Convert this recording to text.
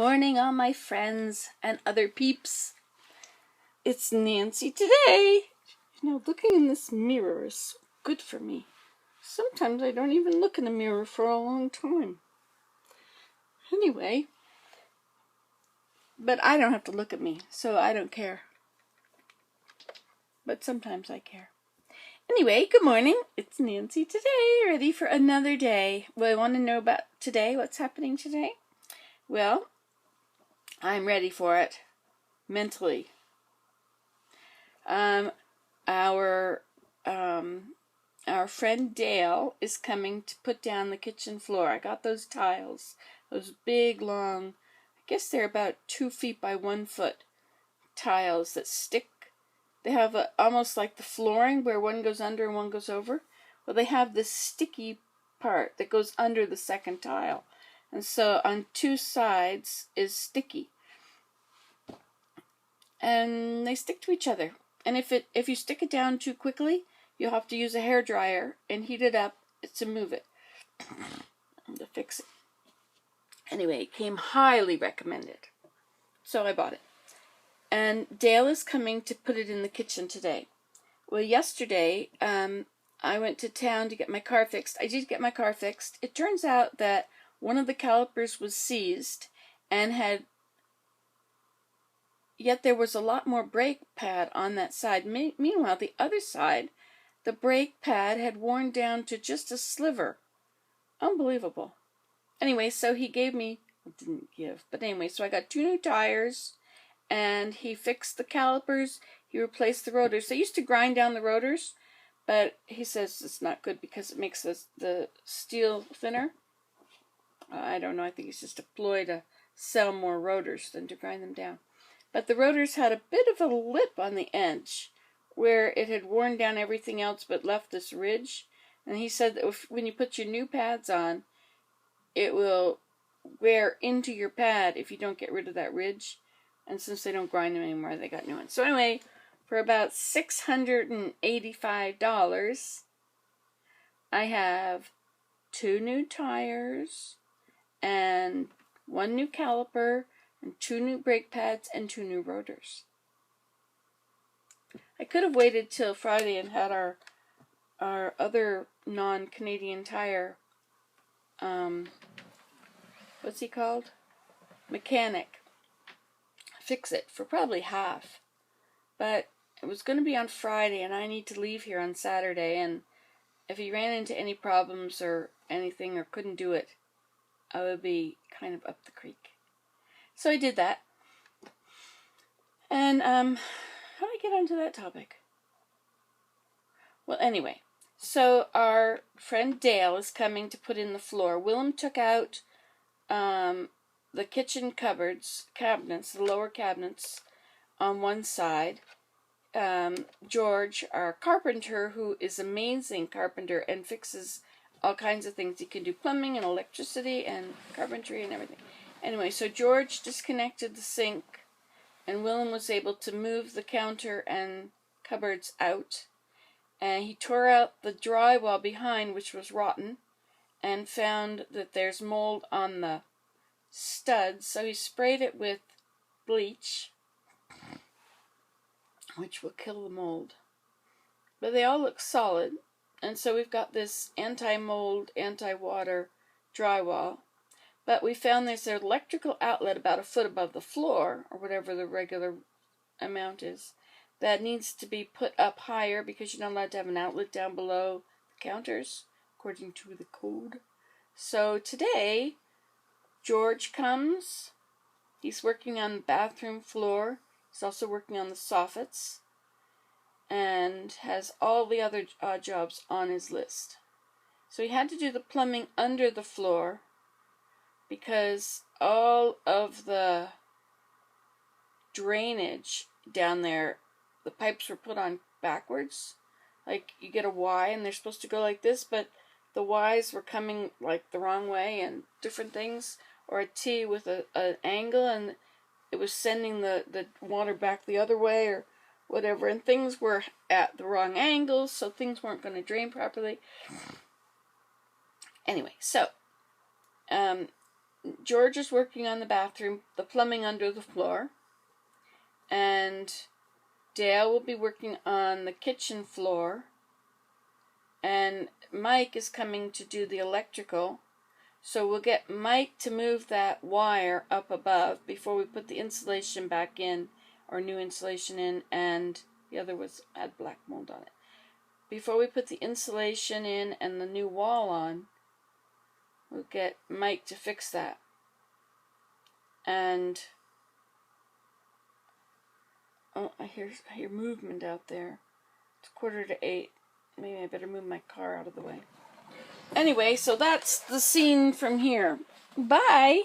morning, all my friends and other peeps. It's Nancy today. Looking in this mirror is so good for me. Sometimes I don't even look in a mirror for a long time. Anyway, but I don't have to look at me, so I don't care. But sometimes I care. Anyway, good morning. It's Nancy today, ready for another day. Well, I want to know about today, what's happening today? Well, I'm ready for it, mentally. Our friend Dale is coming to put down the kitchen floor. I got those tiles, those big, long, I guess they're about 2 feet by 1 foot tiles that stick. They have almost like the flooring where one goes under and one goes over. Well, they have this sticky part that goes under the second tile. And so on 2 sides is sticky. And they stick to each other. And if you stick it down too quickly, you'll have to use a hairdryer and heat it up to move it, to fix it. Anyway, it came highly recommended. So I bought it. And Dale is coming to put it in the kitchen today. Well, yesterday, I went to town to get my car fixed. I did get my car fixed. It turns out that one of the calipers was seized and yet there was a lot more brake pad on that side. Meanwhile, the other side, the brake pad had worn down to just a sliver. Unbelievable. Anyway, so he gave me, so I got 2 new tires, and he fixed the calipers. He replaced the rotors. They used to grind down the rotors, but he says it's not good because it makes the steel thinner. I don't know. I think it's just a ploy to sell more rotors than to grind them down. But the rotors had a bit of a lip on the edge where it had worn down everything else but left this ridge. And he said that when you put your new pads on, it will wear into your pad if you don't get rid of that ridge. And since they don't grind them anymore, they got new ones. So anyway, for about $685, I have 2 new tires and 1 new caliper and 2 new brake pads and 2 new rotors. I could have waited till Friday and had our other non-Canadian tire, what's he called? Mechanic, fix it for probably half. But it was going to be on Friday and I need to leave here on Saturday, and if he ran into any problems or anything or couldn't do it, I would be kind of up the creek. So I did that. And how did I get onto that topic? Well, anyway, so our friend Dale is coming to put in the floor. Willem took out the kitchen cabinets, the lower cabinets on one side. George, our carpenter, who is amazing carpenter and fixes all kinds of things. He can do plumbing and electricity and carpentry and everything. Anyway, so George disconnected the sink, and Willem was able to move the counter and cupboards out. And he tore out the drywall behind, which was rotten, and found that there's mold on the studs. So he sprayed it with bleach, which will kill the mold. But they all look solid. And so we've got this anti-mold, anti-water drywall. But we found there's an electrical outlet about 1 foot above the floor, or whatever the regular amount is, that needs to be put up higher because you're not allowed to have an outlet down below the counters, according to the code. So today, George comes. He's working on the bathroom floor. He's also working on the soffits, and has all the other jobs on his list. So he had to do the plumbing under the floor because all of the drainage down there, the pipes were put on backwards. Like you get a Y and they're supposed to go like this, but the Y's were coming like the wrong way and different things, or a T with an angle, and it was sending the water back the other way or whatever, and things were at the wrong angles, so things weren't going to drain properly. Anyway, so George is working on the bathroom, the plumbing under the floor, and Dale will be working on the kitchen floor, and Mike is coming to do the electrical. So we'll get Mike to move that wire up above before we put the insulation back in, or new insulation in, and the other had black mold on it. Before we put the insulation in and the new wall on, we'll get Mike to fix that. And oh, I hear movement out there. It's 7:45. Maybe I better move my car out of the way. Anyway, so that's the scene from here. Bye!